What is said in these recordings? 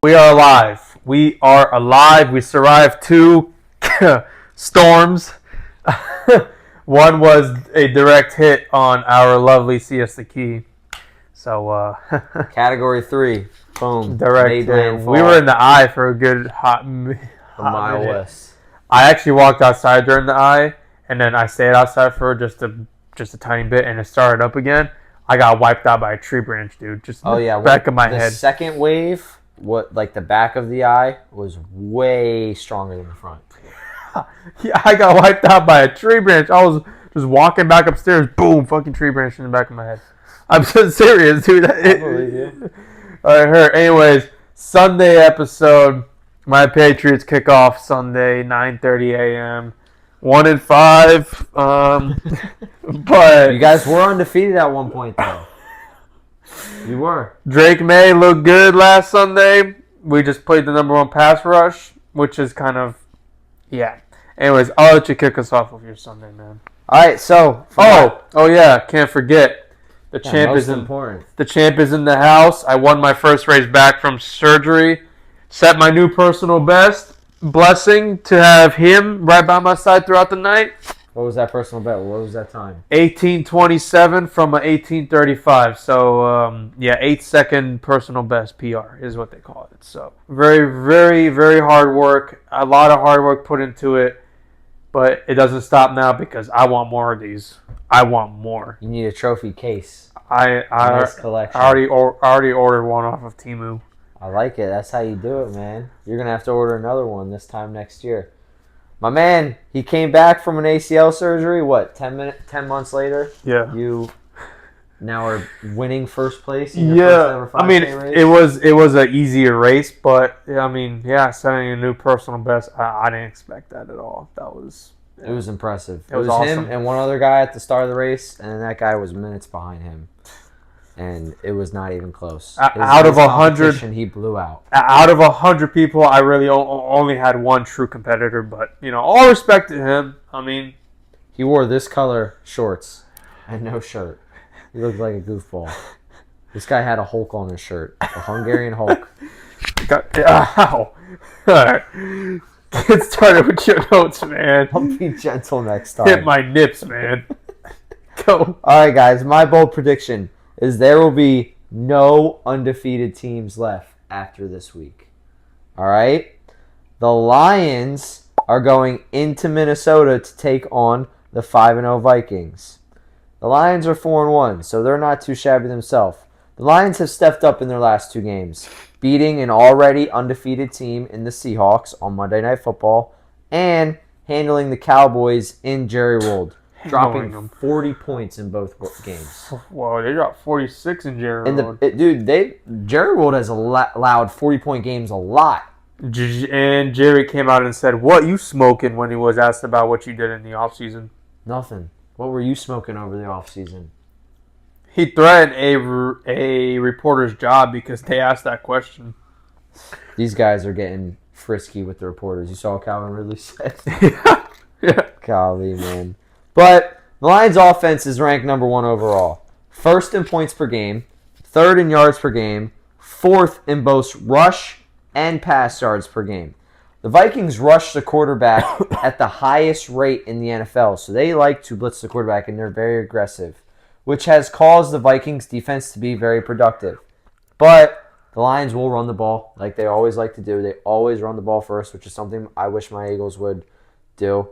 We are alive. We are alive. We survived 2 storms. One was a direct hit on our lovely Siesta Key. So, Category 3. Boom. direct Made hit. landfall. We were in the eye for a good hot a mile minute. west. I actually walked outside during the eye, and then I stayed outside for just a tiny bit, and it started up again. I got wiped out by a tree branch, dude. Just back of my head. The second wave, the back of the eye, was way stronger than the front. Yeah, I got wiped out by a tree branch. I was just walking back upstairs. Boom, fucking tree branch in the back of my head. I'm so serious, dude. I believe you. I heard. Anyways, Sunday episode. My Patriots kick off Sunday, 9:30 a.m. 1-5. But you guys were undefeated at one point, though. You were. Drake May looked good last Sunday. We just played the number 1 pass rush, which is kind of, yeah. Anyways, I'll let you kick us off with your Sunday, man. All right, so. Oh yeah, can't forget. The champ is important. The champ is in the house. I won my first race back from surgery. Set my new personal best. Blessing to have him right by my side throughout the night. What was that personal bet? What was that time? 18:27 from an 18:35. So, 8-second personal best PR is what they call it. So, very, very, very hard work. A lot of hard work put into it. But it doesn't stop now because I want more of these. I want more. You need a trophy case. Nice collection. I already ordered one off of Temu. I like it. That's how you do it, man. You're going to have to order another one this time next year. My man, he came back from an ACL surgery, 10 months later? Yeah. You now are winning first place in your first ever 5K race? it was an easier race, but, setting a new personal best, I didn't expect that at all. It was impressive. It was awesome. Him and one other guy at the start of the race, and that guy was minutes behind him. And it was not even close. Out of 100, he blew out. Out of 100 people, I really only had one true competitor. But all respect to him. I mean, he wore this color shorts and no shirt. He looked like a goofball. This guy had a Hulk on his shirt, a Hungarian Hulk. Ow! All right. Get started with your notes, man. I'll be gentle next time. Hit my nips, man. Go. All right, guys. My bold prediction is there will be no undefeated teams left after this week. All right? The Lions are going into Minnesota to take on the 5-0 Vikings. The Lions are 4-1, so they're not too shabby themselves. The Lions have stepped up in their last 2 games, beating an already undefeated team in the Seahawks on Monday Night Football and handling the Cowboys in Jerry World. Dropping 40 points in both games. Whoa, they dropped 46 in Jerry World. Jerry World has allowed 40-point games a lot. And Jerry came out and said, "What you smoking?" when he was asked about what you did in the offseason. Nothing. What were you smoking over the offseason? He threatened a reporter's job because they asked that question. These guys are getting frisky with the reporters. You saw what Calvin Ridley said? Yeah. Golly, man. But the Lions' offense is ranked number 1 overall. 1st in points per game, 3rd in yards per game, 4th in both rush and pass yards per game. The Vikings rush the quarterback at the highest rate in the NFL, so they like to blitz the quarterback, and they're very aggressive, which has caused the Vikings' defense to be very productive. But the Lions will run the ball like they always like to do. They always run the ball first, which is something I wish my Eagles would do.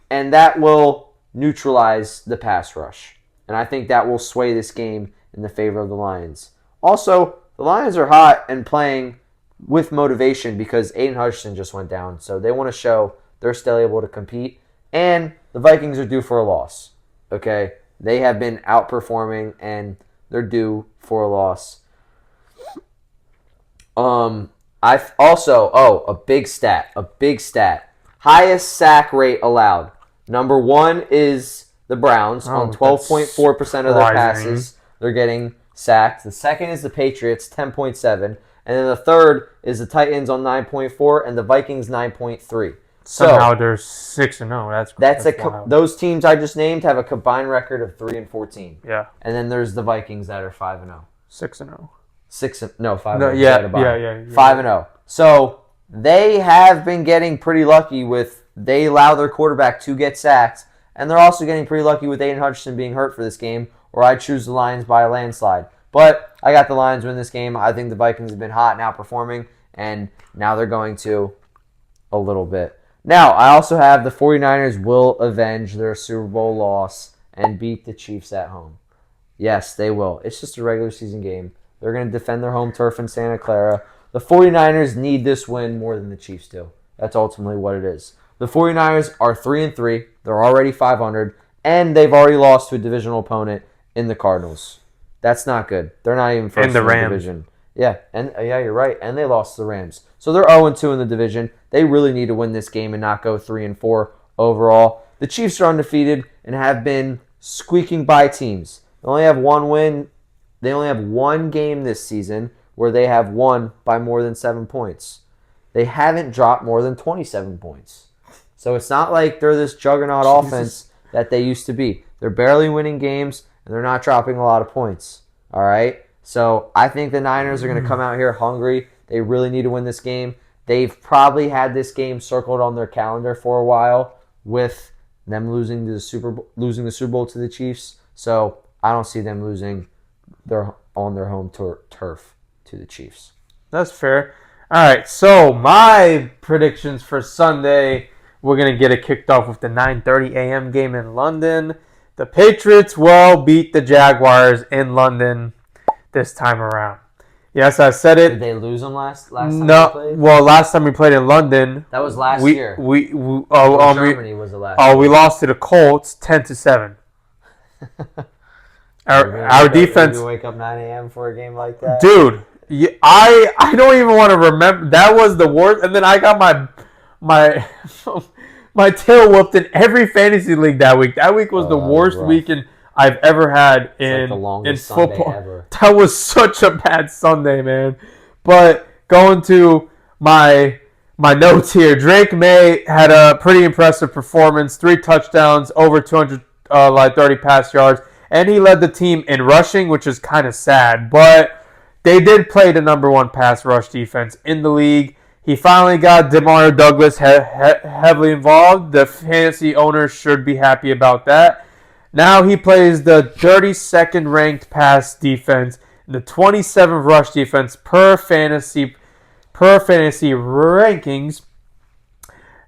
And that will neutralize the pass rush. And I think that will sway this game in the favor of the Lions. Also, the Lions are hot and playing with motivation because Aiden Hutchinson just went down. So they want to show they're still able to compete. And the Vikings are due for a loss. Okay? They have been outperforming and they're due for a loss. A big stat. Highest sack rate allowed. Number 1 is the Browns on 12.4% of their passes. They're getting sacked. The second is the Patriots, 10.7. And then the third is the Titans on 9.4 and the Vikings 9.3. Somehow they're 6-0. That's wild. Those teams I just named have a combined record of 3-14. Yeah. And then there's the Vikings that are 5-0. 6-0. 5-0. No, They had a bye. yeah. 5-0. So they have been getting pretty lucky with they allow their quarterback to get sacked, and they're also getting pretty lucky with Aiden Hutchinson being hurt for this game, or I choose the Lions by a landslide. But I got the Lions win this game. I think the Vikings have been hot and outperforming, and now they're going to a little bit. Now, I also have the 49ers will avenge their Super Bowl loss and beat the Chiefs at home. Yes, they will. It's just a regular season game. They're going to defend their home turf in Santa Clara. The 49ers need this win more than the Chiefs do. That's ultimately what it is. The 49ers are 3-3. They're already 500, and they've already lost to a divisional opponent in the Cardinals. That's not good. They're not even first in the division. Yeah, you're right. And they lost to the Rams. So they're 0-2 in the division. They really need to win this game and not go 3-4 overall. The Chiefs are undefeated and have been squeaking by teams. They only have one win. They only have one game this season where they have won by more than 7 points. They haven't dropped more than 27 points. So it's not like they're this juggernaut offense that they used to be. They're barely winning games, and they're not dropping a lot of points. All right? So I think the Niners are going to come out here hungry. They really need to win this game. They've probably had this game circled on their calendar for a while with them losing the Super Bowl to the Chiefs. So I don't see them losing on their home turf to the Chiefs. That's fair. All right, so my predictions for Sunday, we're going to get it kicked off with the 9:30 a.m. game in London. The Patriots will beat the Jaguars in London this time around. Yes, I said it. Did they lose them last time No, they played? well, last time we played in London. That was last year. Germany was the last year. we lost to the Colts 10-7. Our defense. You wake up 9 a.m. for a game like that? Dude, I don't even want to remember. That was the worst. And then I got my my tail whooped in every fantasy league that week. That week was the worst weekend I've ever had in football. Ever. That was such a bad Sunday, man. But going to my notes here, Drake May had a pretty impressive performance. 3 touchdowns, over 230 pass yards. And he led the team in rushing, which is kind of sad. But they did play the number 1 pass rush defense in the league. He finally got Demario Douglas heavily involved. The fantasy owners should be happy about that. Now he plays the 32nd ranked pass defense, the 27th rush defense per fantasy rankings.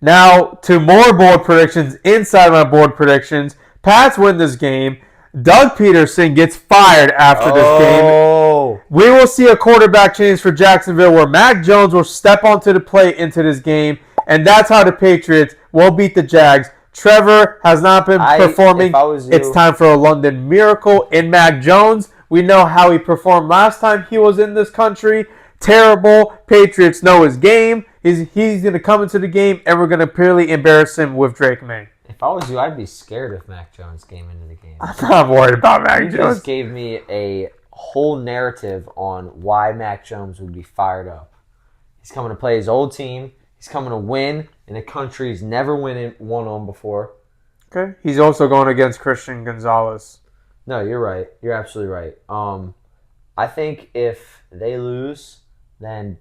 Now to more board predictions inside my board predictions. Pats win this game. Doug Peterson gets fired after this game. We will see a quarterback change for Jacksonville where Mac Jones will step onto the plate into this game, and that's how the Patriots will beat the Jags. Trevor has not been performing. It's time for a London miracle in Mac Jones. We know how he performed last time he was in this country. Terrible. Patriots know his game. He's going to come into the game, and we're going to purely embarrass him with Drake May. If I was you, I'd be scared if Mac Jones came into the game. I'm not worried about Mac Jones. You just gave me a whole narrative on why Mac Jones would be fired up. He's coming to play his old team. He's coming to win in a country he's never won on before. Okay. He's also going against Christian Gonzalez. No, you're right. You're absolutely right. I think if they lose, then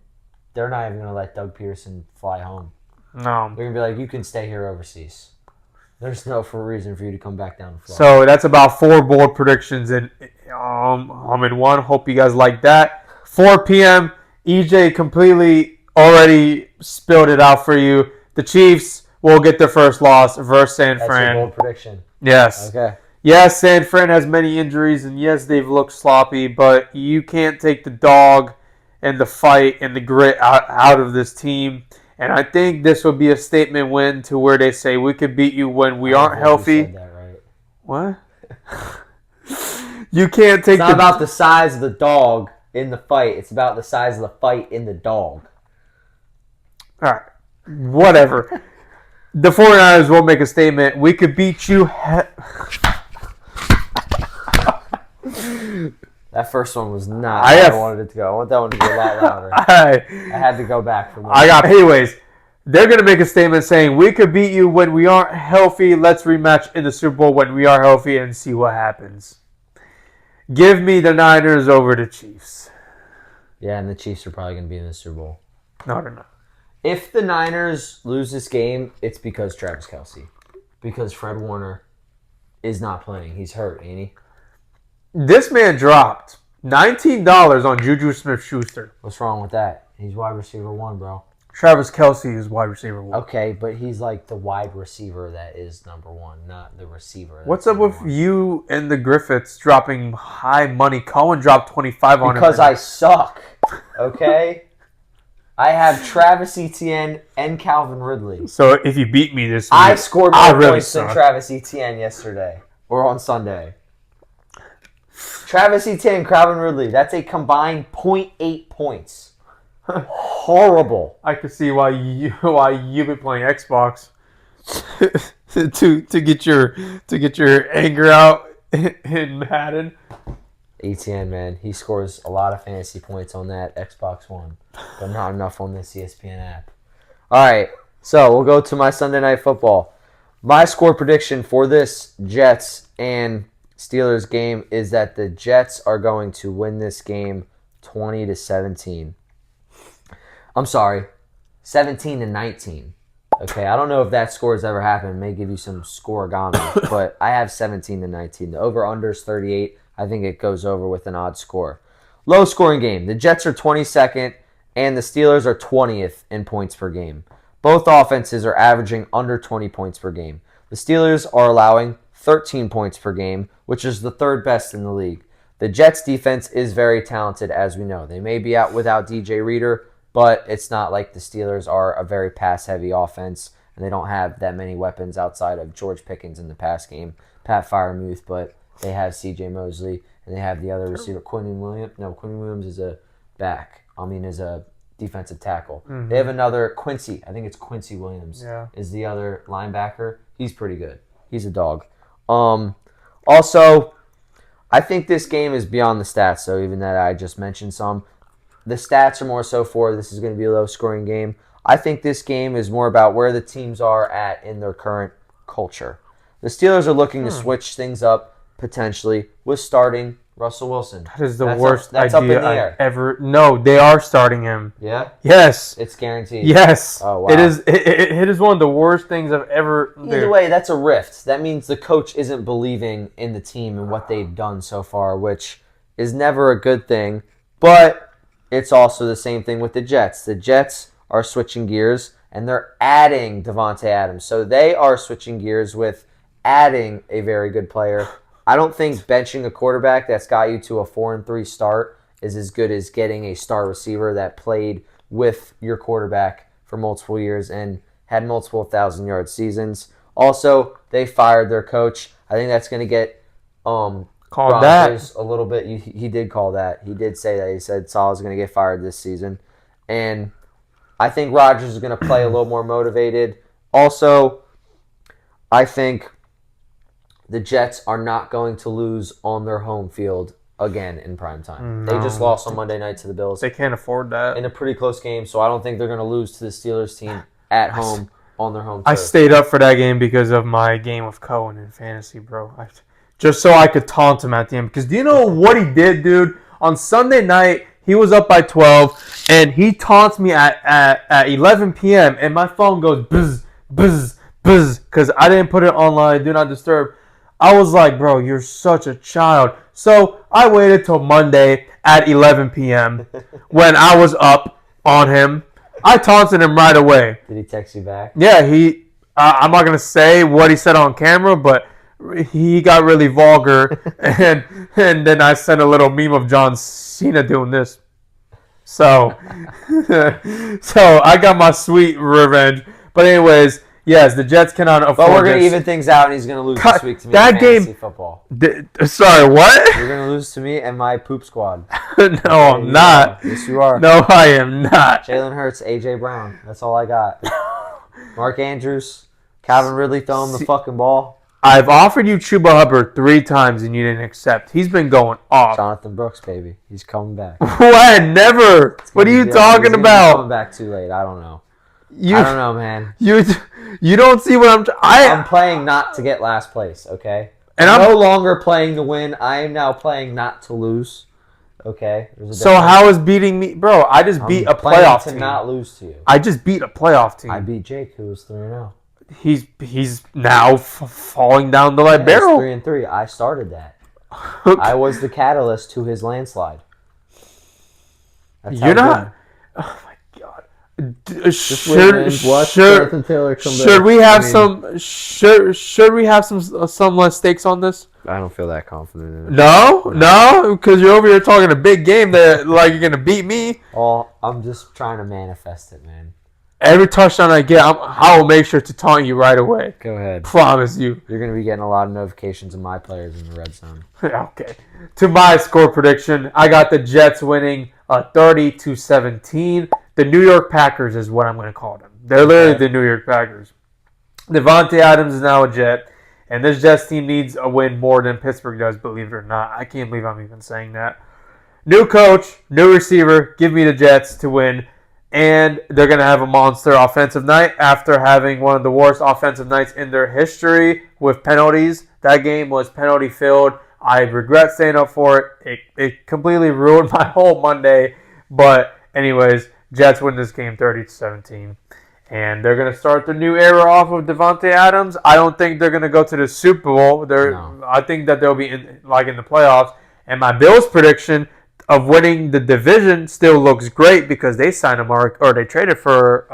they're not even going to let Doug Peterson fly home. No. They're going to be like, you can stay here overseas. There's no reason for you to come back down to Florida. So that's about 4 board predictions in one. Hope you guys like that. 4 p.m. EJ completely already spilled it out for you. The Chiefs will get their first loss versus San Fran. That's your bold prediction. Yes. Okay. Yes, San Fran has many injuries, and yes, they've looked sloppy, but you can't take the dog and the fight and the grit out of this team. And I think this will be a statement win to where they say we could beat you when we aren't healthy. You said that right. What? You can't take It's not about the size of the dog in the fight. It's about the size of the fight in the dog. All right. Whatever. The 49ers will make a statement. We could beat you. That first one was not how I wanted it to go. I want that one to be a lot louder. I had to go back for more. Anyways, they're going to make a statement saying, we could beat you when we aren't healthy. Let's rematch in the Super Bowl when we are healthy and see what happens. Give me the Niners over the Chiefs. Yeah, and the Chiefs are probably going to be in the Super Bowl. No, they're not. If the Niners lose this game, it's because Travis Kelce. Because Fred Warner is not playing. He's hurt, ain't he? This man dropped $19 on Juju Smith-Schuster. What's wrong with that? He's wide receiver 1, bro. Travis Kelce is wide receiver 1. Okay, but he's like the wide receiver that is number 1, not the receiver. What's up with you and the Griffiths dropping high money? Cohen dropped 25 on him. Because I suck, okay? I have Travis Etienne and Calvin Ridley. So if you beat me this week, I scored more points suck. than Travis Etienne yesterday. Or on Sunday. Travis Etienne and Calvin Ridley. That's a combined 0.8 points. Horrible. I can see why you've been playing Xbox to get your anger out in Madden. Etienne, man, he scores a lot of fantasy points on that Xbox One, but not enough on this ESPN app. All right, so we'll go to my Sunday Night Football. My score prediction for this Jets and Steelers game is that the Jets are going to win this game 20-17. I'm sorry, 17-19. Okay, I don't know if that score has ever happened. It may give you some scoregami, but I have 17-19. The over-under is 38. I think it goes over with an odd score. Low-scoring game. The Jets are 22nd, and the Steelers are 20th in points per game. Both offenses are averaging under 20 points per game. The Steelers are allowing 13 points per game, which is the third best in the league. The Jets' defense is very talented, as we know. They may be out without DJ Reader, but it's not like the Steelers are a very pass-heavy offense, and they don't have that many weapons outside of George Pickens in the pass game, Pat Freiermuth, but they have C.J. Mosley, and they have the other receiver, Quinnen Williams. No, Quinnen Williams is a is a defensive tackle. Mm-hmm. They have another Quincy. I think it's Quincy Williams is the other linebacker. He's pretty good. He's a dog. Also, I think this game is beyond the stats, so even that I just mentioned some. The stats are more so for this is going to be a low-scoring game. I think this game is more about where the teams are at in their current culture. The Steelers are looking to switch things up potentially with starting Russell Wilson. That is the worst that's up in idea the air. I've ever. No, they are starting him. Yeah? Yes. It's guaranteed. Yes. Oh, wow. It is. It is one of the worst things I've ever. Either way, that's a rift. That means the coach isn't believing in the team and what they've done so far, which is never a good thing. But it's also the same thing with the Jets. The Jets are switching gears, and they're adding Devontae Adams. So they are switching gears with adding a very good player. I don't think benching a quarterback that's got you to a 4-3 start is as good as getting a star receiver that played with your quarterback for multiple years and had multiple 1,000-yard seasons. Also, they fired their coach. I think that's going to get called Rodgers that a little bit. He did call that. He did say that. He said Saleh's going to get fired this season. And I think Rodgers is going to play a little more motivated. Also, I think the Jets are not going to lose on their home field again in prime time. No. They just lost on Monday night to the Bills. They can't afford that. In a pretty close game, so I don't think they're going to lose to the Steelers team at home on their home turf. I stayed up for that game because of my game of Cohen in fantasy, bro. Just so I could taunt him at the end. Because do you know what he did, dude? On Sunday night, he was up by 12, and he taunts me at 11 p.m., and my phone goes buzz, buzz, buzz, because I didn't put it online, do not disturb. I was like, bro, you're such a child. So I waited till Monday at 11 p.m. when I was up on him. I taunted him right away. Did he text you back? Yeah, I'm not going to say what he said on camera, but he got really vulgar. and then I sent a little meme of John Cena doing this. So I got my sweet revenge. But anyways, yes, the Jets cannot afford But we're going to this. even things out, and he's going to lose this week to me that in game, fantasy football. Sorry, what? You're going to lose to me and my poop squad. No, I'm not. Yes, you are. No, I am not. Jalen Hurts, A.J. Brown. That's all I got. Mark Andrews, Calvin Ridley throwing the fucking ball. I've offered you Chuba Hubbard 3 times and you didn't accept. He's been going off. Jonathan Brooks, baby. He's coming back. What? Never. What are you talking about? He's coming back too late. I don't know. I don't know, man. You don't see what I'm playing not to get last place, okay? And I'm no longer playing to win. I am now playing not to lose. Okay. There's a So difference. how is beating me, bro? I just beat a planning playoff to team. not lose to you. I just beat a playoff team. I beat Jake, who was 3-0. He's now falling down the Yeah, barrel. he's 3-3. I started that. I was the catalyst to his landslide. That's You're how not. good. Oh my god. Watch Jonathan Taylor come back. Should we have should we have some less stakes on this? I don't feel that confident in it. No, because you're over here talking a big game that like you're gonna beat me. Oh, I'm just trying to manifest it, man. Every touchdown I get, I will make sure to taunt you right away. Go ahead. Promise you. You're going to be getting a lot of notifications of my players in the red zone. Okay. To my score prediction, I got the Jets winning 30-17. The New York Packers is what I'm going to call them. They're literally the New York Packers. Devontae Adams is now a Jet, and this Jets team needs a win more than Pittsburgh does, believe it or not. I can't believe I'm even saying that. New coach, new receiver, give me the Jets to win. And they're going to have a monster offensive night after having one of the worst offensive nights in their history with penalties. That game was penalty filled. I regret staying up for it. It completely ruined my whole Monday. But anyways, Jets win this game 30-17. And they're going to start the new era off of Devontae Adams. I don't think they're going to go to the Super Bowl. No. I think that they'll be in the playoffs. And my Bills prediction of winning the division still looks great because they signed they traded for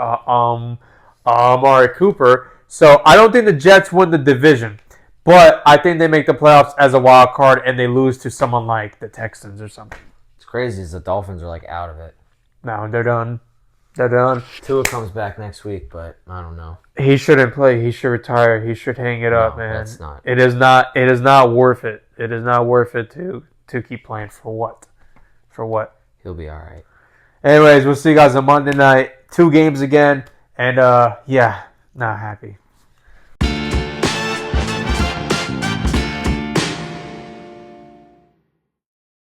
Amari Cooper. So I don't think the Jets win the division, but I think they make the playoffs as a wild card and they lose to someone like the Texans or something. It's crazy is the Dolphins are like out of it. No, they're done. They're done. Tua comes back next week, but I don't know. He shouldn't play. He should retire. He should hang it up, man. That's not. It is not. It is not worth it. It is not worth it to keep playing for what? For what? He'll be all right. Anyways, we'll see you guys on Monday night. 2 games again. And, yeah, not happy.